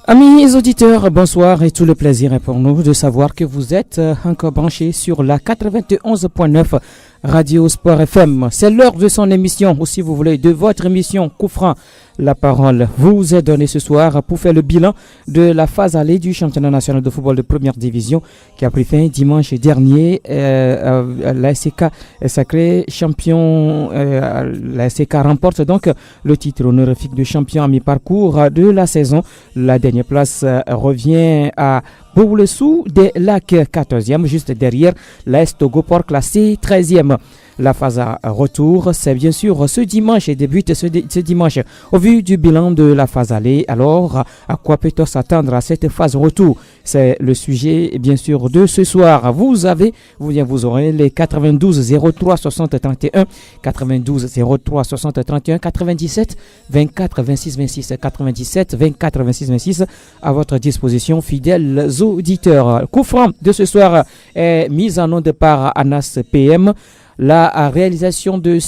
Amis auditeurs, bonsoir et tout le plaisir est pour nous de savoir que vous êtes encore branchés sur la 91.9 Radio Sport FM. C'est l'heure de son émission, ou si vous voulez, de votre émission Coup franc. La parole vous est donnée ce soir pour faire le bilan de la phase allée du championnat national de football de première division qui a pris fin dimanche dernier. La SCK est sacré champion. La SCK remporte donc le titre honorifique de champion à mi-parcours de la saison. La dernière place revient à Boulessou des Lacs 14e, juste derrière l'AS Togoport classé 13e. La phase à retour, c'est bien sûr ce dimanche et débute ce dimanche. Au vu du bilan de la phase aller, alors à quoi peut-on s'attendre à cette phase retour? C'est le sujet bien sûr de ce soir. Vous aurez les 92 03 60 31, 92 03 60 31, 97 24 26 26, 97 24 26 26 à votre disposition, fidèles auditeurs. Coup franc de ce soir est mise en onde par Anas PM. La réalisation de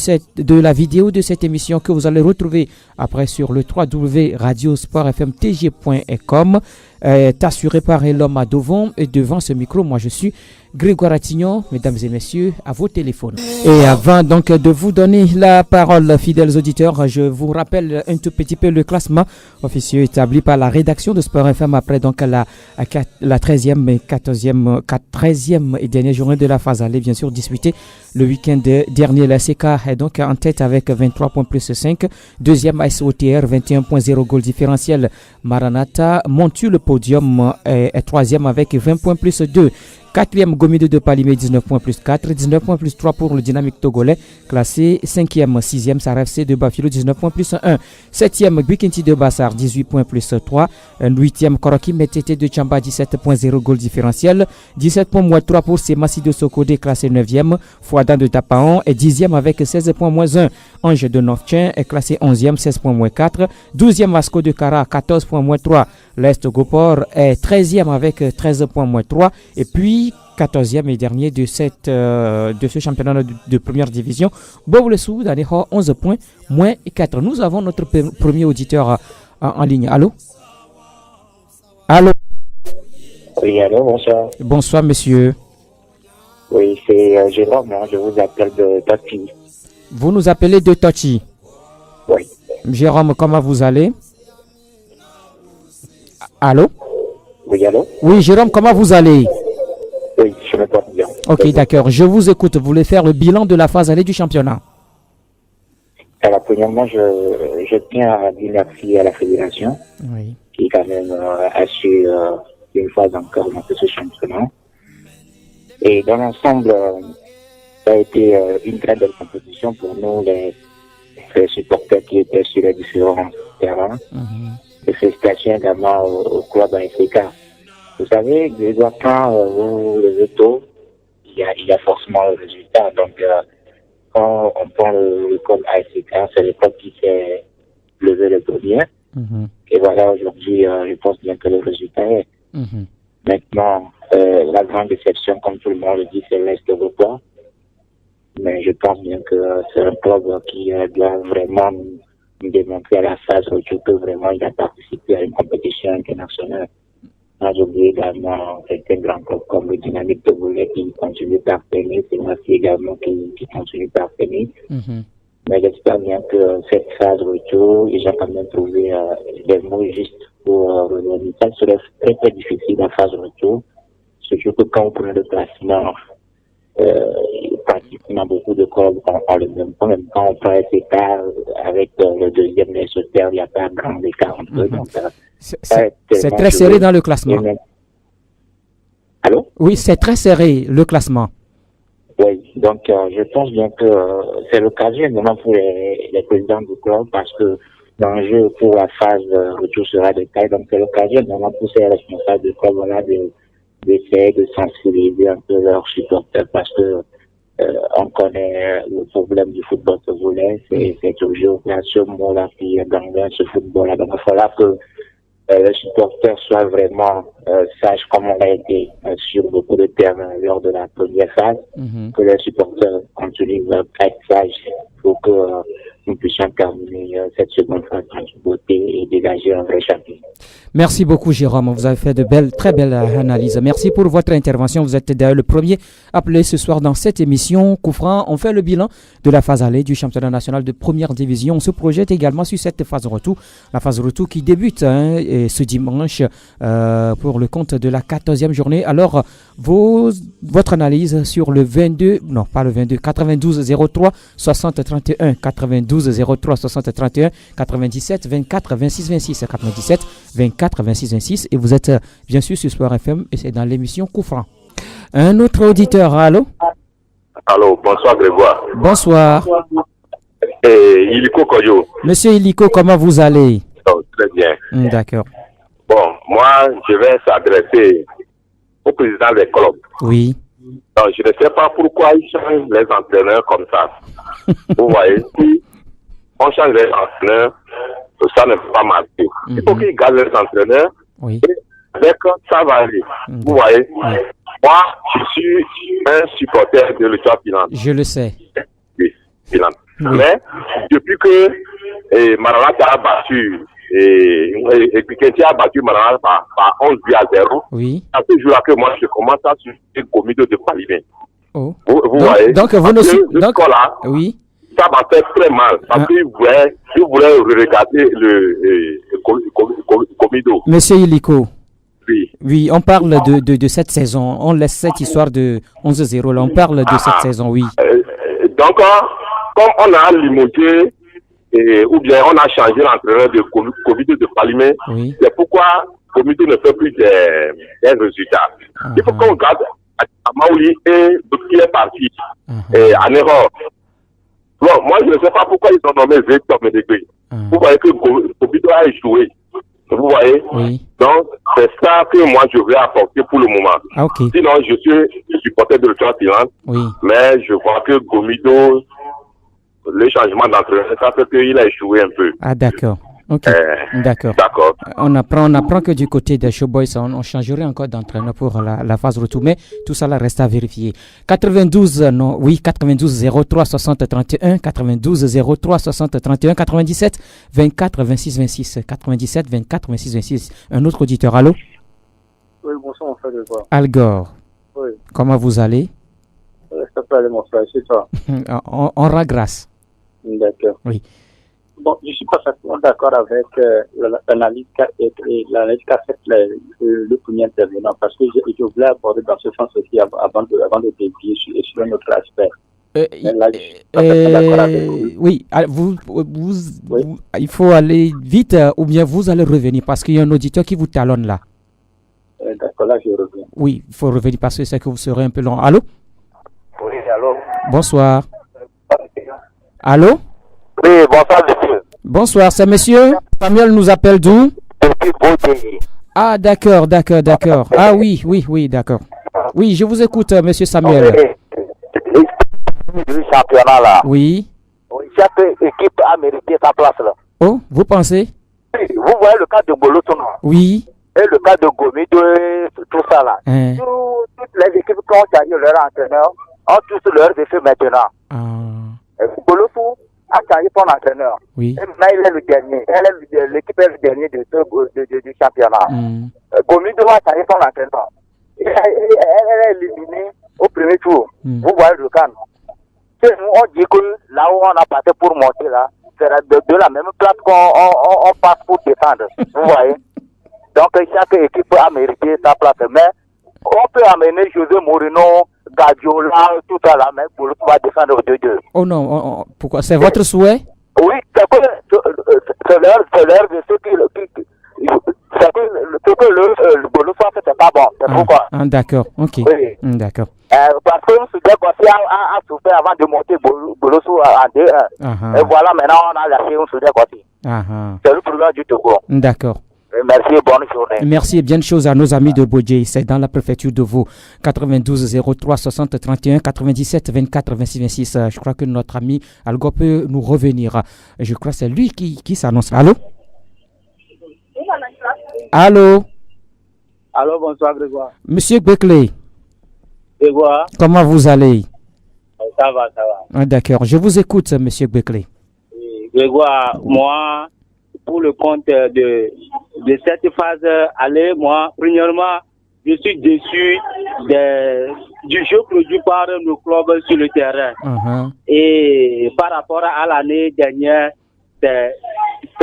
la vidéo de cette émission que vous allez retrouver après sur le www.radiosportfmtg.com est assurée par l'homme à Dovon, et devant ce micro, moi je suis Grégoire Attignon. Mesdames et messieurs, à vos téléphones. Et avant donc de vous donner la parole, fidèles auditeurs, je vous rappelle un tout petit peu le classement officieux établi par la rédaction de Sport FM après donc la 13e et 13e et dernière journée de la phase allée, bien sûr disputée le week-end dernier. La CK est donc en tête avec 23 points plus 5. Deuxième ASOTR, 21.0 goal différentiel. Maranatha monte le podium est troisième avec 20 points plus 2. Quatrième, Gomide de Palimé, 19 points plus 4, 19 points plus 3 pour le Dynamique Togolais, classé 5e. 6e, Sarefc de Bafilo, 19 points plus 1. 7e, Bikenti de Bassar, 18 points plus 3. 8e, Koroki Metete de Chamba, 17.0 goal différentiel. 17 points moins 3 pour Semassi de Sokode, classé 9e. Fouadan de Tapaon est 10e avec 16 points moins 1. Ange de Nortien est classé 11e, 16 points moins 4. 12e, Vasco de Cara, 14 points moins 3. L'Est Goport est 13e avec 13 points moins 3. Et puis 14e et dernier de ce championnat de première division, Boulessou d'année 11 points moins 4. Nous avons notre premier auditeur en ligne. Allô? Allô? Oui, allô, bonsoir. Bonsoir, monsieur. Oui, c'est Jérôme, je vous appelle de Tochi. Vous nous appelez de Tochi? Oui. Jérôme, comment vous allez? Allô? Oui, allô? Oui, Jérôme, comment vous allez? Oui, je me porte bien. Ok, d'accord. Je vous écoute. Vous voulez faire le bilan de la phase allée du championnat? Alors, premièrement, je tiens à dire merci à la fédération, Oui. qui quand même a su une fois encore monter ce championnat. Et dans l'ensemble, ça a été une très belle compétition pour nous, les supporters qui étaient sur les différents terrains. Et félicitations également au club ASK. Vous savez, quand vous levez tôt, il y a forcément le résultat. Donc, quand on prend le club ASK, c'est le club qui s'est levé le premier. Et voilà, aujourd'hui, je pense bien que le résultat est. Maintenant, la grande déception, comme tout le monde le dit, c'est l'Est Européen. Mais je pense bien que c'est un club qui doit vraiment nous démontrer à la phase retour que vraiment il a participé à une compétition internationale. J'ai oublié également certains grands clubs comme le Dynamique Togolais qui continue par tenir, c'est moi également qui continue par tenir. Mais j'espère bien que cette phase retour, ils ont quand même trouvé les mots justes pour revenir. Ça serait très très difficile la phase retour, surtout que quand on prend le classement, pratiquement beaucoup de clubs ont le même point. Même quand on prend cet écart avec le deuxième Lesotho, il n'y a pas grand écart entre eux. Donc, c'est très serré dans le classement. Allô? Oui, c'est très serré le classement. Oui, donc je pense bien que c'est l'occasion également pour les présidents du club parce que l'enjeu pour la phase retour sera de taille. Donc c'est l'occasion également pour ces responsables du club d'essayer de sensibiliser un peu leurs supporters parce que on connaît le problème du football togolais, c'est toujours là ce mot-là qui gangrène ce football-là. Donc il va falloir que les supporters soient vraiment sages comme on a été sur beaucoup de terrains lors de la première phase, que les supporters continuent à être sages pour que nous puissions terminer cette seconde phase de beauté et dégager un vrai champion. Merci beaucoup, Jérôme. Vous avez fait de très belles analyses. Merci pour votre intervention. Vous êtes d'ailleurs le premier appelé ce soir dans cette émission. Coup franc, on fait le bilan de la phase aller du championnat national de première division. On se projette également sur cette phase retour. La phase retour qui débute ce dimanche pour le compte de la 14e journée. Alors, votre analyse sur le 92 03 60 31, 92 03 60 31, 97 24 26 26, 97 24 26 26 et vous êtes bien sûr sur Sport FM et c'est dans l'émission Coup franc. Un autre auditeur, allô? Allô, bonsoir Grégoire. Bonsoir. Iliko Koyo. Monsieur Iliko, comment vous allez? Oh, très bien. D'accord. Bon, moi, je vais s'adresser au président des clubs. Oui. Donc, je ne sais pas pourquoi ils changent les entraîneurs comme ça. Vous voyez, si on change les entraîneurs, ça ne peut pas marcher. Il faut qu'ils gardent les entraîneurs. Oui. Et avec ça va aller. Vous voyez, moi, je suis un supporter de l'État finance. Je le sais. Oui, finance. Oui. Mais depuis que Maralat a battu et Piketty a battu Maralat par 11 buts à 0, oui. à ce jour-là que moi je commence à suivre le comité de Palimé. Oh. Vous donc, voyez, donc vous ne donc, là, oui. ça m'a fait très mal parce qu'il voulait regarder le Comido. Monsieur Iliko. Oui. Oui, on parle de cette saison. On laisse cette histoire de 11-0 là. On parle de cette saison, oui. Donc, comme on a limogé ou bien on a changé l'entraîneur de Comido de Palimé, oui. C'est pourquoi Comido ne fait plus des résultats. Il faut qu'on regarde Amaouli et qui est parti en erreur. Bon, moi, je ne sais pas pourquoi ils ont nommé Victor Médégré. Vous voyez que Comido a échoué. Vous voyez? Oui. Donc, c'est ça que moi, je vais apporter pour le moment. Ah, ok. Sinon, je suis supporter de l'État finance. Oui. Mais je vois que Gomido, le changement d'entraîneur, ça fait qu'il a échoué un peu. Ah, d'accord. Ok. D'accord. D'accord. On apprend que du côté des Showboys, on changerait encore d'entraîneur pour la phase retour, mais tout ça là reste à vérifier. 92 03 60 31, 92 03 60 31, 97 24 26 26, 97 24 26 26. Un autre auditeur, allô? Oui, bonsoir, mon frère de quoi? Algor. Oui. Comment vous allez? Ça peut aller, mon frère, c'est toi. on rend grâce. D'accord. Oui. Bon, je ne suis pas forcément d'accord avec l'analyse qu'a fait le premier intervenant parce que je voulais aborder dans ce sens aussi avant de dévier sur un autre aspect. Oui, il faut aller vite ou bien vous allez revenir parce qu'il y a un auditeur qui vous talonne là. D'accord, là je reviens. Oui, il faut revenir parce que c'est que vous serez un peu long. Allô? Oui, allô? Bonsoir. Allô? Oui, bonsoir, monsieur. Bonsoir, c'est monsieur Samuel nous appelle d'où? Ah, d'accord. Ah oui, d'accord. Oui, je vous écoute, monsieur Samuel. Du championnat là. Oui. Chaque équipe a mérité sa place là. Oh, vous pensez? Vous voyez le cas de Bolotono. Oui. Et le cas de Gomido et tout ça là. Toutes les équipes qui ont changé leur entraîneur ont tous leurs effets maintenant. Bolotono a changé son entraîneur. Oui. Et maintenant il est le dernier. L'équipe est le dernier du championnat. Gomido a changé son entraîneur. Elle est éliminée au premier tour. Vous voyez le cas, non? Nous, on dit que là où on a passé pour monter là, c'est de la même place qu'on passe pour descendre. Vous voyez? Donc chaque équipe a mérité sa place. Mais on peut amener José Mourinho, Guardiola, tout ça là, mais pour pouvoir descendre au 2-2. Oh non, pourquoi? C'est votre souhait? Oui, c'est l'heure de ceux qui c'est que le Bolo soit fait, c'est pas bon. C'est pourquoi. D'accord, ok. Oui. D'accord. Parce que Soudan Kossi a souffert avant de monter Bolosso en 2-1. Et voilà, maintenant on a lâché un Soudan Kossi. C'est le problème du Togo. D'accord. Merci et bonne journée. Merci et bien de choses à nos amis de Bodje. C'est dans la préfecture de Vaud. 92 03 60 31 97 24 26 26. Je crois que notre ami Algo peut nous revenir. Je crois que c'est lui qui s'annonce. Allô? Allô? Allô, bonsoir Grégoire. Monsieur Beckley. Grégoire. Comment vous allez? Ça va. D'accord. Je vous écoute, monsieur Beckley. Grégoire, moi, pour le compte de cette phase aller, moi, premièrement, je suis déçu du jeu produit par nos clubs sur le terrain. Et par rapport à l'année dernière, c'est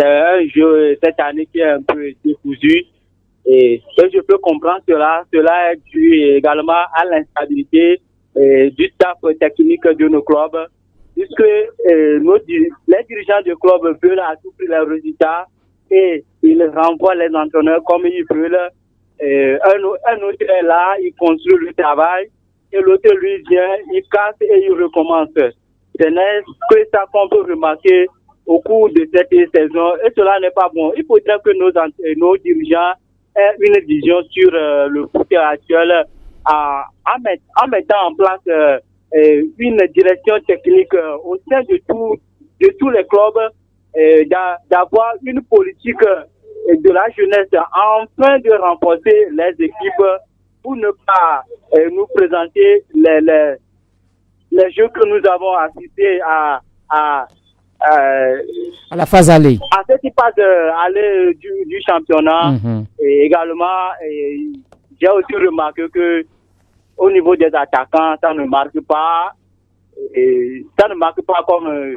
un jeu cette année qui est un peu décousu. Et je peux comprendre cela. Cela est dû également à l'instabilité du staff technique de nos clubs, puisque les dirigeants du club veulent à tout prix les résultats et ils renvoient les entraîneurs comme ils veulent. Un autre est là, il construit le travail, et l'autre lui vient, il casse et il recommence. Ce n'est que ça qu'on peut remarquer au cours de cette saison, et cela n'est pas bon. Il faudrait que nos dirigeants aient une vision sur le foot actuel en mettant en place une direction technique au sein de tous les clubs, d'avoir une politique de la jeunesse afin de renforcer les équipes pour ne pas nous présenter les jeux que nous avons assistés à la phase aller. À cette phase aller du championnat. Et également, j'ai aussi remarqué que au niveau des attaquants, ça ne marque pas. Ça ne marque pas comme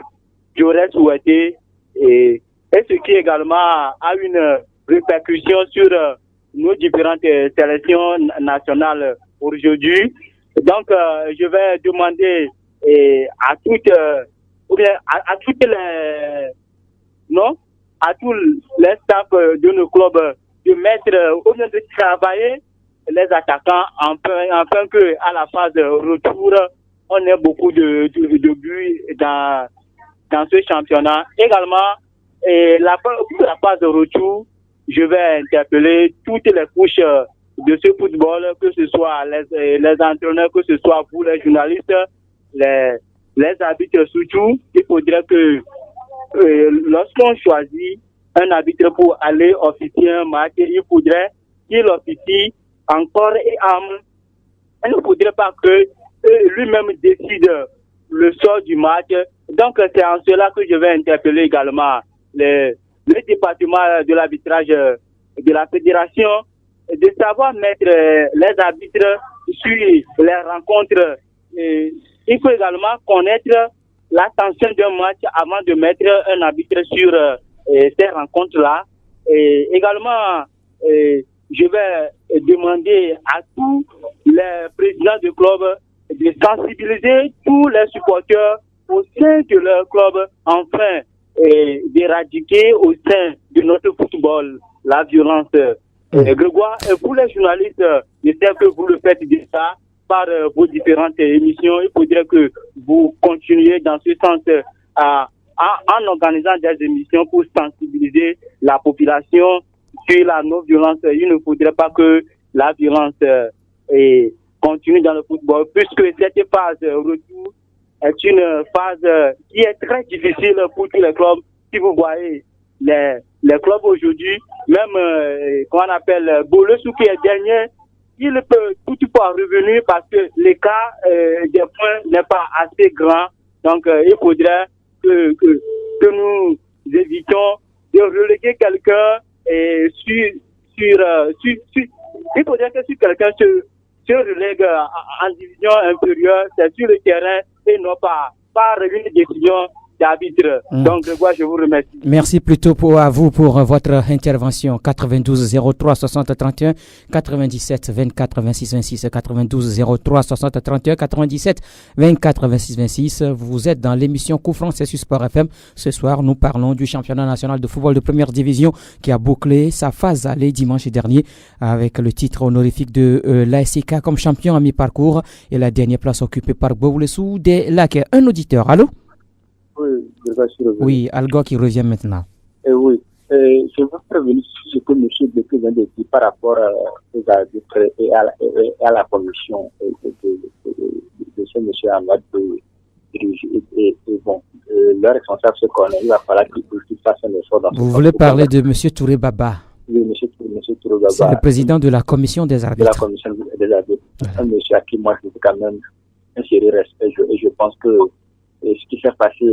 j'aurais souhaité. Et ce qui également a une répercussion sur nos différentes sélections nationales aujourd'hui. Donc, je vais demander à tous les staffs de nos clubs de mettre, au lieu de travailler les attaquants, afin que à la phase de retour, on ait beaucoup de buts dans ce championnat. Également, la phase de retour, je vais interpeller toutes les couches de ce football, que ce soit les entraîneurs, que ce soit vous les journalistes, les arbitres surtout. Il faudrait que lorsqu'on choisit un arbitre pour aller officier un match, il faudrait qu'il officie encore et âme. Il ne faudrait pas que lui-même décide le sort du match. Donc c'est en cela que je vais interpeller également le département de l'arbitrage de la fédération, de savoir mettre les arbitres sur les rencontres. Il faut également connaître la tension d'un match avant de mettre un arbitre sur ces rencontres-là. Et également, je vais demander à tous les présidents de club de sensibiliser tous les supporters au sein de leur club, enfin, d'éradiquer au sein de notre football la violence. Grégoire, vous les journalistes, je sais que vous le faites déjà par vos différentes émissions. Il faudrait que vous continuiez dans ce sens en organisant des émissions pour sensibiliser la population sur la non-violence. Il ne faudrait pas que la violence continue dans le football, puisque cette phase retour est une phase qui est très difficile pour tous les clubs. Si vous voyez les clubs aujourd'hui, même qu'on appelle Bolesou qui est dernier, il peut toutefois revenir parce que l'écart des points n'est pas assez grand. Donc il faudrait que nous évitions de reléguer quelqu'un il faudrait que si quelqu'un se relègue en division inférieure, c'est sur le terrain et non pas par une décision d'arbitre. Donc, je vous remercie. Merci plutôt à vous pour votre intervention. 92 03 60 31 97 24 26 26 92 03 60 31 97 24 26 26. Vous êtes dans l'émission Coup Franc, c'est sur Sport FM. Ce soir, nous parlons du championnat national de football de première division qui a bouclé sa phase aller dimanche dernier avec le titre honorifique de l'ASK comme champion à mi-parcours et la dernière place occupée par Bolesou des Lacs. Un auditeur, allô? Oui, Algo qui revient maintenant. Oui, je veux prévenir ce que M. Beké vient de dire par rapport aux arbitres et à la commission de ce M. Ahmad de diriger. Et bon, leur responsable se connaît, il va falloir qu'il fasse un effort dans ce Vous voulez parler de M. Touré Baba? Oui, M. Touré Baba. C'est le président de la commission des arbitres. De la commission des arbitres. Un monsieur à qui moi je veux quand même un sérieux respect et je pense que ce qui s'est passé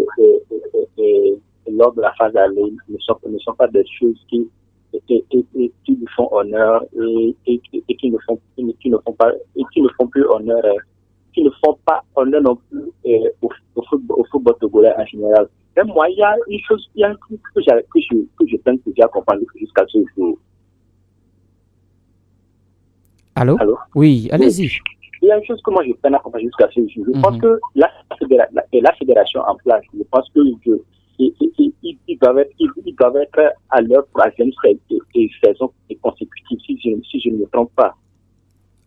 lors de la phase aller ne sont pas des choses qui lui font honneur et qui ne font plus honneur, qui ne font pas honneur non plus au football togolais en général. Même moi, il y a un truc que je peine déjà à comprendre jusqu'à ce jour. Allô? Oui, allez-y. Il y a une chose que moi je peine à comprendre jusqu'à ce jour. Je pense que la fédération en place, je pense que ils doivent être à leur troisième saison consécutive, si je ne me trompe pas.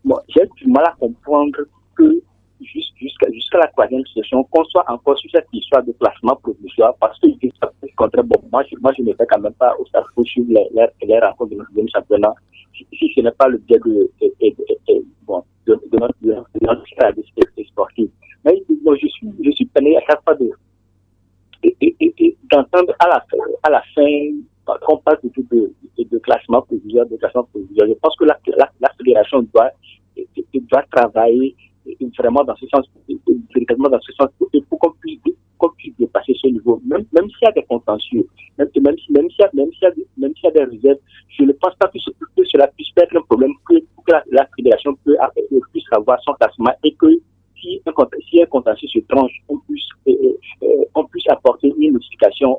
Bon, j'ai du mal à comprendre que jusqu'à la troisième session, qu'on soit encore sur cette histoire de placement provisoire, parce que moi je ne fais quand même pas au stade pour suivre les rencontres de notre championnat, si ce n'est pas le biais de notre stratégie sportive. Mais bon, je suis peiné à chaque fois d'entendre à la fin qu'on parle de classement provisoire, Je pense que la fédération doit travailler vraiment dans ce sens, véritablement dans ce sens, pour qu'on puisse dépasser ce niveau, même s'il y a des contentieux, même s'il y a des réserves, je ne pense pas que cela puisse être un problème que la fédération puisse avoir son classement et que si un contentieux se tranche, on puisse apporter une notification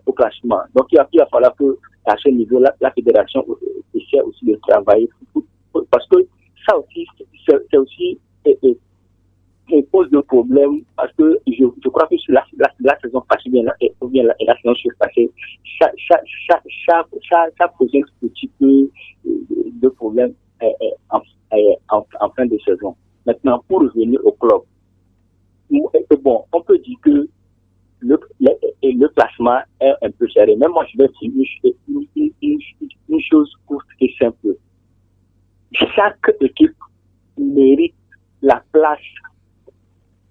au classement. Donc il va falloir que à ce niveau la fédération essaie aussi de travailler parce que ça aussi c'est aussi pose de problème parce que je crois que sur la saison passée ou bien la saison surpassée, ça pose un petit peu de problème en fin de saison. Maintenant, pour revenir au club, bon, on peut dire que le classement est un peu serré. Même moi, je vais dire une chose courte et simple. Chaque équipe mérite la place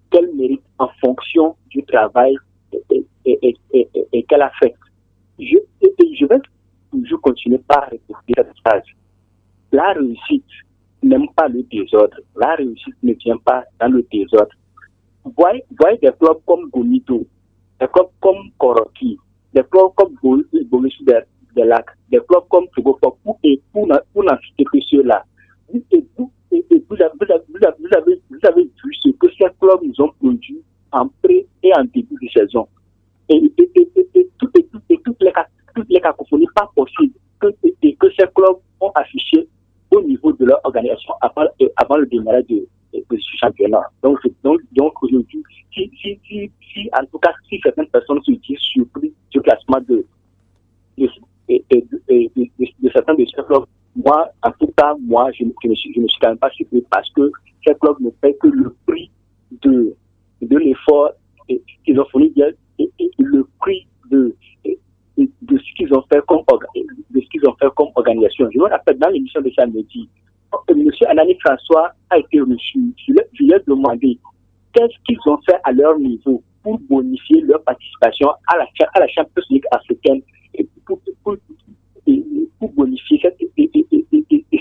qu'elle mérite en fonction du travail qu'elle a fait. Je vais toujours continuer par répéter cette phrase. La réussite n'aime pas le désordre. La réussite ne vient pas dans le désordre. Voyez des clubs comme Gomito, des clubs comme Koroki, des clubs comme Bomisu des Lacs, des clubs comme Togopok, pour n'en citer que ceux-là. Vous avez vu ce que ces clubs nous ont produit en pré et en début de saison. Et toutes les cacophonies pas possibles que ces clubs ont affiché au niveau de leur organisation avant le démarrage de ce championnat. Donc aujourd'hui, si en tout cas si certaines personnes se disent surpris du classement de certains de ces clubs, moi, en tout cas, je ne suis quand même pas surpris parce que ces clubs ne paient que le prix de l'effort qu'ils ont fourni et le prix de ce qu'ils ont fait comme organisation. Je me rappelle dans l'émission de samedi, M. Anani François a été reçu. Je lui ai demandé qu'est-ce qu'ils ont fait à leur niveau pour bonifier leur participation à la Champions League africaine et pour bonifier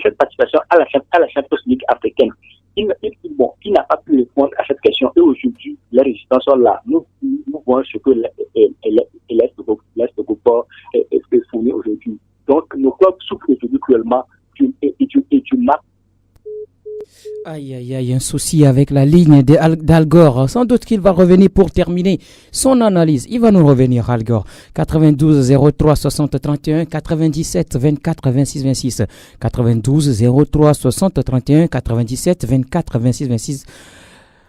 cette participation à la Champions League africaine. Il n'a pas pu répondre à cette question et aujourd'hui, les résultats sont là. Nous voyons ce que l'Est de Gopor fournit aujourd'hui. Donc, nos clubs souffrent aujourd'hui cruellement et tu marques. Aïe, un souci avec la ligne d'Al Gore. Sans doute qu'il va revenir pour terminer son analyse. Il va nous revenir, Al Gore. 92 03 60 31 97 24 26 26. 92 03 60 31 97 24 26 26.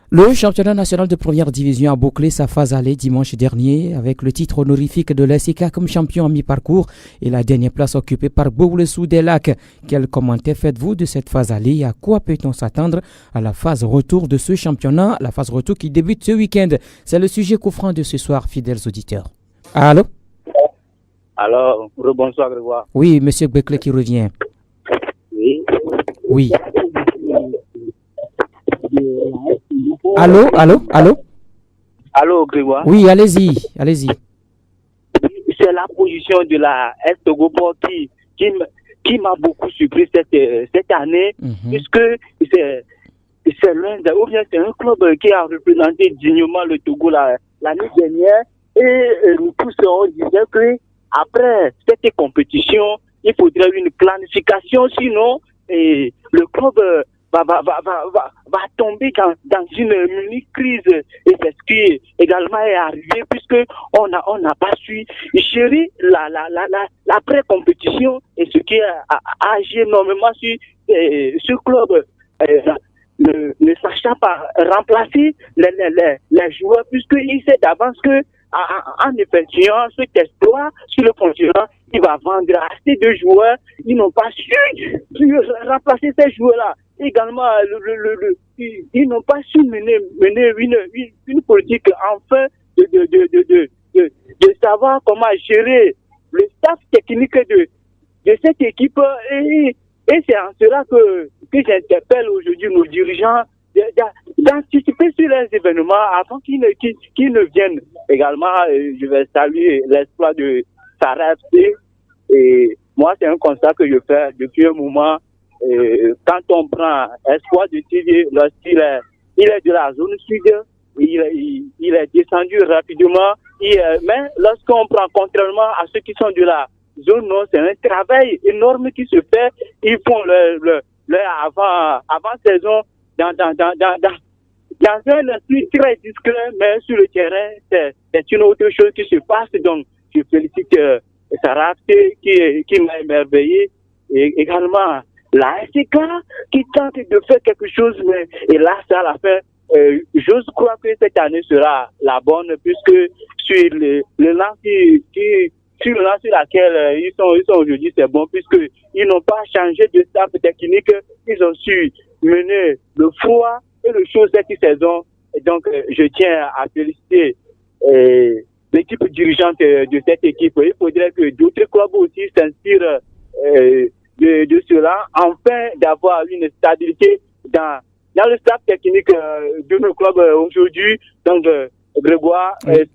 Le championnat national de première division a bouclé sa phase aller dimanche dernier avec le titre honorifique de l'SIK comme champion à mi-parcours et la dernière place occupée par Boulessou des Lacs. Quel commentaire faites-vous de cette phase aller et à quoi peut-on s'attendre à la phase retour de ce championnat, la phase retour qui débute ce week-end? C'est le sujet couvrant de ce soir, fidèles auditeurs. Allô? Alors, rebonsoir Grégoire. Oui, monsieur Beclet qui revient. Oui. Allô? Allô, Grégoire? Oui, allez-y. C'est la position de la Est-Gopor qui m'a beaucoup surpris cette année, puisque c'est l'un ou bien c'est un club qui a représenté dignement le Togo l'année dernière Et nous tous, on disait que après cette compétition, il faudrait une planification, sinon le club va tomber dans une mini-crise. Et c'est ce qui également est arrivé, puisque on n'a pas su gérer la pré-compétition, et ce qui a agi énormément sur ce club. Ne sachant pas remplacer les joueurs, puisqu'il sait d'avance que en effectuant cet exploit sur le continent, il va vendre assez de joueurs. Ils n'ont pas su remplacer ces joueurs-là. Également, ils n'ont pas su mener une politique enfin de savoir comment gérer le staff technique de cette équipe. Et c'est en cela que j'interpelle aujourd'hui nos dirigeants d'anticiper sur les événements avant qu'ils ne viennent. Également, je vais saluer l'exploit de Sarah FC. Et moi, c'est un constat que je fais depuis un moment. Quand on prend Espoir de TV, lorsqu'il est de la zone sud, il est descendu rapidement. Mais lorsqu'on prend, contrairement à ceux qui sont de la zone nord, c'est un travail énorme qui se fait. Ils font leur avant-saison dans un esprit très discret, mais sur le terrain, c'est une autre chose qui se passe. Donc, je félicite Sarah qui m'a émerveillé. Et également, la SK qui tente de faire quelque chose, mais hélas, à la fin, j'ose croire que cette année sera la bonne, puisque sur le lance sur le lance sur laquelle ils sont aujourd'hui, c'est bon, puisque ils n'ont pas changé de staff technique, ils ont su mener le froid et le chaud cette saison. Et donc, je tiens à féliciter l'équipe dirigeante de cette équipe. Il faudrait que d'autres clubs aussi s'inspirent de cela, afin d'avoir une stabilité dans le staff technique de nos clubs aujourd'hui. Donc, Grégoire, c'est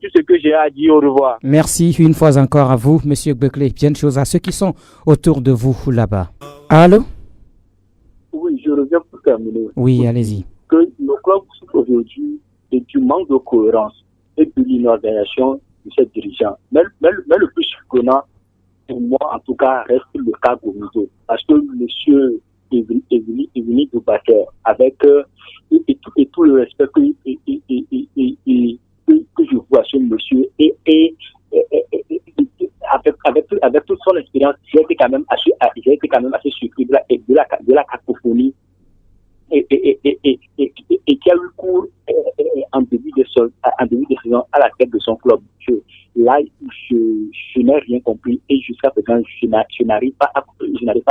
tout ce que j'ai à dire. Au revoir. Merci une fois encore à vous, Monsieur Gbekele. Bien de choses à ceux qui sont autour de vous là-bas. Allô? Oui, je reviens pour terminer. Oui, allez-y. Que nos clubs aujourd'hui est du manque de cohérence et de l'inorganisation de ces dirigeants. Mais le plus surprenant, pour moi, en tout cas, reste le cas Gomido. Parce que monsieur Evely Boubacar, avec et tout le respect que je vois sur monsieur, et avec toute son expérience, j'ai été quand même assez surpris de la cacophonie et qui a eu cours en début de saison à la tête de son club. Je n'ai rien compris, et jusqu'à présent je n'arrive pas à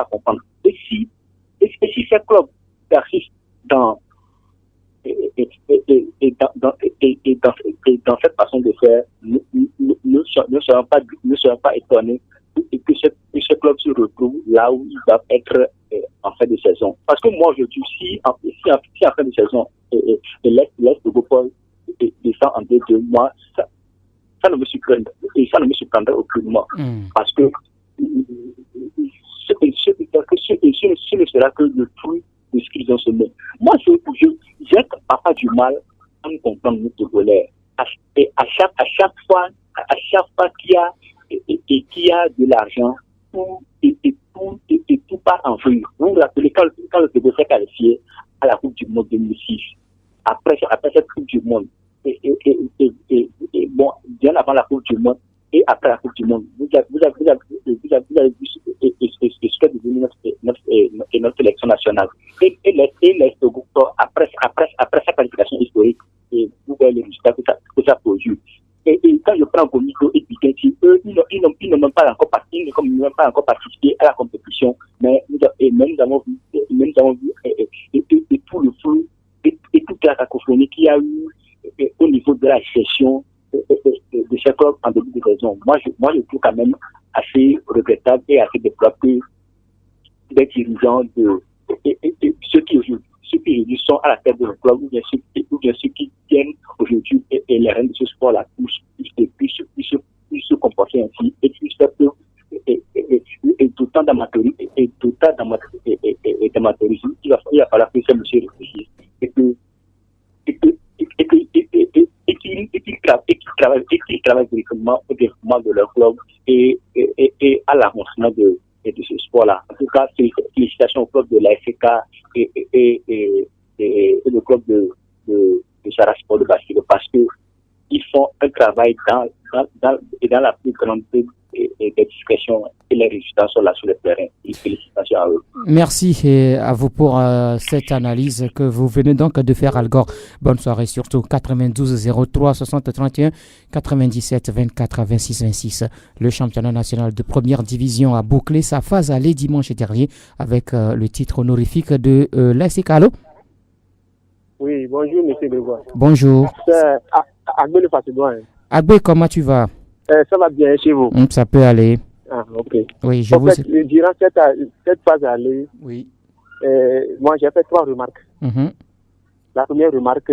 comprendre. Et si ces clubs persistent dans cette façon de faire, ne seront pas étonnés et que ce club se retrouve là où ils doivent être en fin de saison. Parce que moi, je dis, si en fin de saison, l'Est de Gopol descend en D2, moi, ça ne me surprendrait aucunement. Parce que ce ne sera que le fruit de ce qu'ils ont semé. Moi, j'ai pas du mal à me comprendre notre Togolais. À chaque fois qu'il y a de l'argent, tout part en vrille. Vous vous rappelez quand le Togo s'est qualifié à la Coupe du Monde 2006, après cette Coupe du Monde, bon, bien avant la Coupe du Monde et après la Coupe du Monde, vous avez vu ce qu'est devenu notre sélection nationale. Et l'Est Togo, après sa qualification historique, et vous voyez les résultats que ça produit. Et quand je prends Gomido et Pikenti, eux, ils n'ont même pas encore participé à la compétition, mais nous avons vu et tout le flou et toute la cacophonie qu'il y a eu au niveau de la gestion de ces clubs en début de saison. Moi, je trouve quand même assez regrettable et assez déplorable que des dirigeants ceux qui aujourd'hui sont à la tête de leur club, ou bien ceux qui tiennent aujourd'hui et les rênes de ce sport-là, puissent se comporter ainsi et puissent faire preuve et d'autant d'amateurisme il va falloir que ces messieurs réfléchissent et qu'ils travaillent directement au développement de leur club et à l'avancement de ce sport-là. En tout cas, félicitations au club de la FK et le club de Chara Sport de Basket parce que ils font un travail dans la plus grande des discrétions et les résultats sont là sur le terrain. Et félicitations à eux. Merci à vous pour cette analyse que vous venez donc de faire, Algor. Bonne soirée surtout. 92 03 60 31 97 24 26 26. Le championnat national de première division a bouclé sa phase aller dimanche dernier avec le titre honorifique de l'ASC. Allô? Oui, bonjour, monsieur Grégoire. Bonjour. C'est Agbe le Fatigouin. Agbe, comment tu vas? Ça va bien chez vous? Ça peut aller. Ah, ok. Oui, durant cette phase aller, oui. Moi j'ai fait 3 remarques. La première remarque,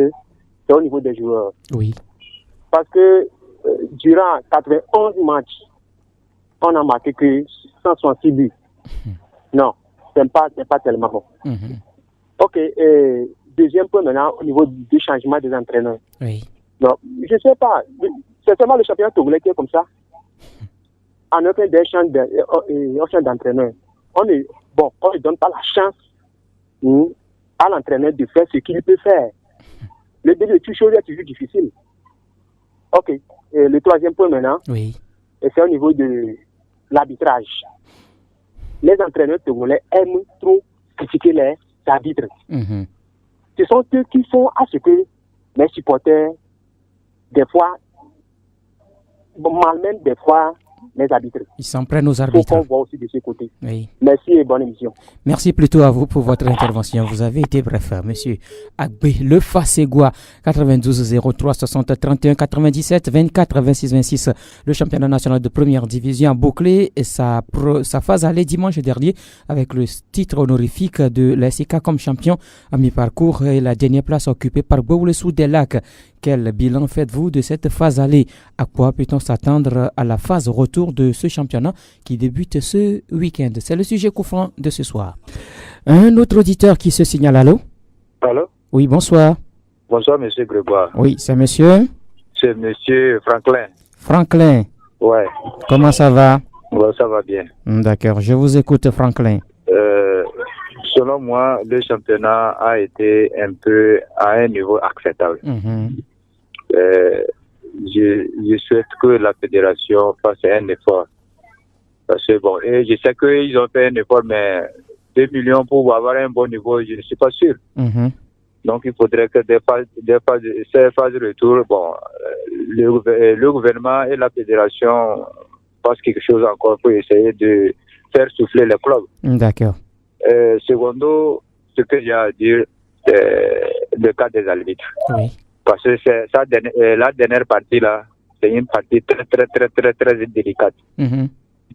c'est au niveau des joueurs. Oui. Parce que durant 91 matchs, on a marqué que 166 buts. Non, c'est pas tellement bon. Ok, deuxième point maintenant, au niveau du changement des entraîneurs. Oui. Non, je ne sais pas. C'est seulement le championnat togolais qui est comme ça. En aucun des champs d'entraîneurs. On ne donne pas la chance à l'entraîneur de faire ce qu'il peut faire. Le début de toute chose est toujours difficile. Ok. Le troisième point maintenant, oui. C'est au niveau de l'arbitrage. Les entraîneurs togolais aiment trop critiquer les arbitres. Ce sont eux qui font à ce que les supporters, des fois, malmènent des fois les arbitres. Ils s'en prennent aux arbitres. Il faut qu'on voit aussi de ce côté. Oui. Merci et bonne émission. Merci plutôt à vous pour votre intervention. Vous avez été bref, monsieur Agbe Le Fasegua, 92 03 60 31 97 24 26 26. Le championnat national de première division a bouclé sa phase aller dimanche dernier avec le titre honorifique de l'ASK comme champion à mi-parcours et la dernière place occupée par Bououlessou des Lacs. Quel bilan faites-vous de cette phase aller? À quoi peut-on s'attendre à la phase retour de ce championnat qui débute ce week-end? C'est le sujet couvrant de ce soir. Un autre auditeur qui se signale. Allô? Allô? Oui, bonsoir. Bonsoir, monsieur Grégoire. Oui, c'est monsieur? C'est monsieur Franklin. Franklin? Ouais. Comment ça va? Ouais, ça va bien. D'accord, je vous écoute, Franklin. Selon moi, le championnat a été un peu à un niveau acceptable. Je souhaite que la fédération fasse un effort. Parce que bon, et je sais qu'ils ont fait un effort, mais 2 millions pour avoir un bon niveau, je ne suis pas sûr. Donc il faudrait que ces phases de retour, bon, le gouvernement et la fédération fassent quelque chose encore pour essayer de faire souffler les clubs. D'accord. Secondo, ce que j'ai à dire, c'est le cas des arbitres. Oui. Parce que c'est ça, la dernière partie là, c'est une partie très délicate.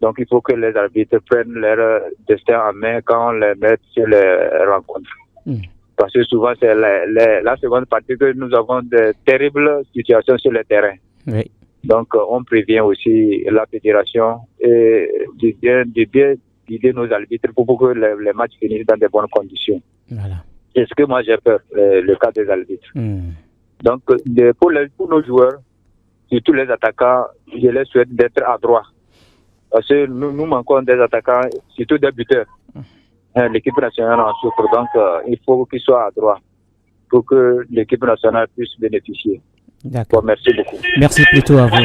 Donc il faut que les arbitres prennent leur destin en main quand on les met sur les rencontres. Parce que souvent c'est la seconde partie que nous avons de terribles situations sur le terrain. Oui. Donc on prévient aussi la fédération et d'aider nos arbitres pour que les matchs finissent dans de bonnes conditions. Voilà. C'est ce que moi j'ai peur, le cas des arbitres. Donc, pour nos joueurs, surtout les attaquants, je les souhaite d'être adroits. Parce que nous manquons des attaquants, surtout des buteurs. L'équipe nationale en souffre, donc il faut qu'ils soient adroits pour que l'équipe nationale puisse bénéficier. D'accord. Bon, merci beaucoup. Merci plutôt à vous.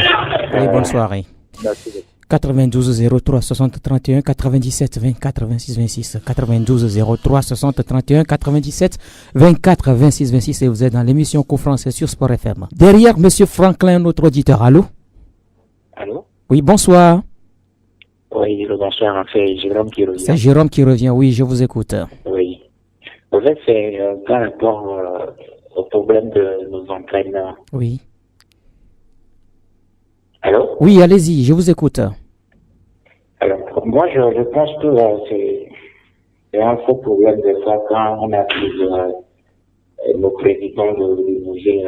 Allez, bonne soirée. Merci beaucoup. 92 03 60 31 97 24 26 26 92 03 60 31 97 24 26 26 et vous êtes dans l'émission Coup Français sur Sport FM. Derrière monsieur Franklin, notre auditeur. Allô? Allô? Oui, bonsoir. Oui, bonsoir, c'est Jérôme qui revient. C'est Jérôme qui revient, oui, je vous écoute. Oui. En fait, c'est par rapport au problème de nos entraîneurs. Oui. Allô? Oui, allez-y, je vous écoute. Alors, moi, je pense que c'est un faux problème de ça quand on accuse nos présidents de bouger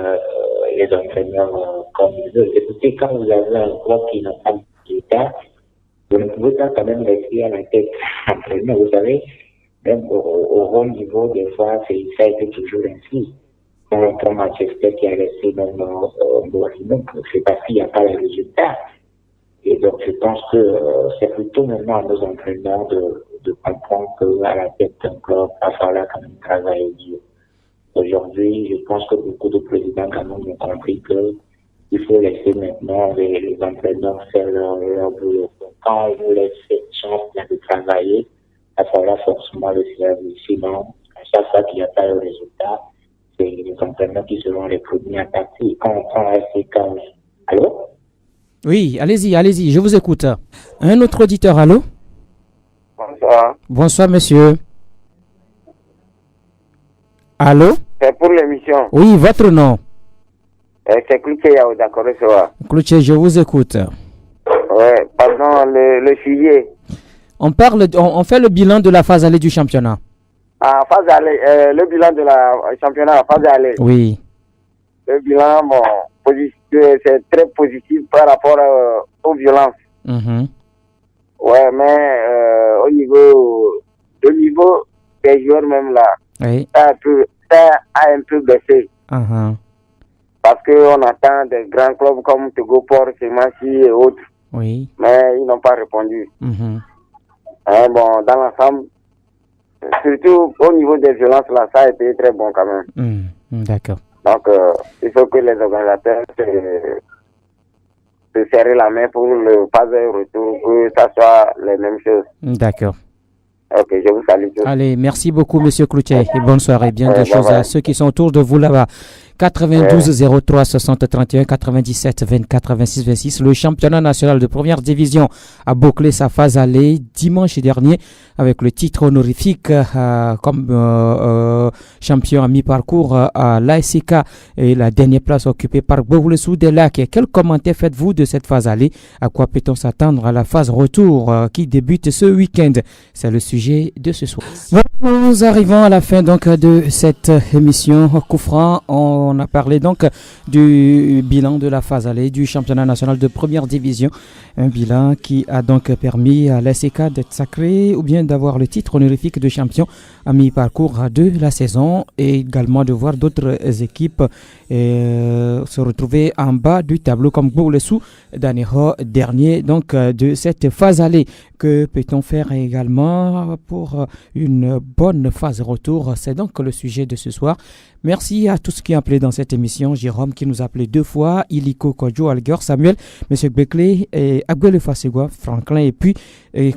les entraîneurs comme ils veulent. Écoutez, quand vous avez un club qui n'a pas de résultat, vous ne pouvez pas quand même laisser à la tête entraîneur. Vous savez, même au haut niveau, des fois, ça a été toujours ainsi. pour Manchester qui a laissé donc c'est parce qu'il n'y a pas les résultats. Et donc, je pense que c'est plutôt maintenant à nos entraîneurs de comprendre qu'à la tête d'un club, il va falloir quand même travailler mieux. Aujourd'hui, je pense que beaucoup de présidents quand même ont compris qu'il faut laisser maintenant les entraîneurs faire leur boulot. Quand on vous laisse cette chance de travailler, il va falloir forcément le faire. Sinon, à chaque fois qu'il n'y a pas de résultat, c'est les entraîneurs qui seront les premiers à partir. Quand on prend SCK, allô? Oui, allez-y, je vous écoute. Un autre auditeur, allô? Bonsoir. Bonsoir, monsieur. Allô? C'est pour l'émission. Oui, votre nom? C'est Cloutier Yao, d'accord, Cloutier, je vous écoute. Ouais, pardon, le sujet. On fait le bilan de la phase allée du championnat. Ah, phase allée, le bilan de la championnat, phase allée. Oui. Le bilan, bon, c'est très positif par rapport aux violences. Ouais, mais au niveau des joueurs même là, oui. ça a un peu baissé. Parce qu'on attend des grands clubs comme Togo Port, Semassi et autres. Oui. Mais ils n'ont pas répondu. Bon, dans l'ensemble, surtout au niveau des violences là, ça a été très bon quand même. D'accord. Donc, il faut que les organisateurs se serrer la main pour le pas et retour, que ça soit les mêmes choses. D'accord. Ok, je vous salue tous. Allez, merci beaucoup, monsieur Cloutier, et bonne soirée. Bien de choses à ceux qui sont autour de vous là-bas. 92 03 60 31 97 24 26 26. Le championnat national de première division a bouclé sa phase allée dimanche dernier avec le titre honorifique comme champion à mi-parcours à l'ASK et la dernière place occupée par Boulessou des Lacs. Quel commentaire faites-vous de cette phase allée? À quoi peut-on s'attendre à la phase retour qui débute ce week-end? C'est le sujet de ce soir. Nous arrivons à la fin donc de cette émission Coup franc. On a parlé donc du bilan de la phase allée du championnat national de première division. Un bilan qui a donc permis à l'ASK d'être sacré ou bien d'avoir le titre honorifique de champion à mi-parcours de la saison et également de voir d'autres équipes se retrouver en bas du tableau comme Boulessou dernier donc de cette phase allée. Que peut-on faire également pour une bonne phase retour? C'est donc le sujet de ce soir. Merci à tous qui ont appelé dans cette émission. Jérôme qui nous a appelé 2 fois, Iliko Kodjo, Alger, Samuel, M. Beckley, et Aguele Fasegua, Franklin et puis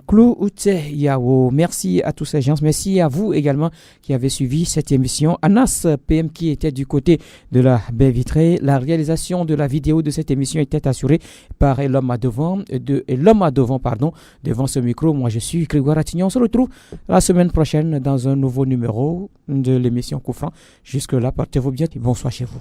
Clou Oute Yao. Merci à tous ces gens. Merci à vous également qui avez suivi cette émission. Anas PM qui était du côté de la baie vitrée. La réalisation de la vidéo de cette émission était assurée par l'homme à devant, devant ce micro. Moi je suis Grégoire Attignon. On se retrouve la semaine prochaine dans un nouveau numéro de l'émission Coup franc. Jusque là, portez-vous bien et bonsoir chez vous.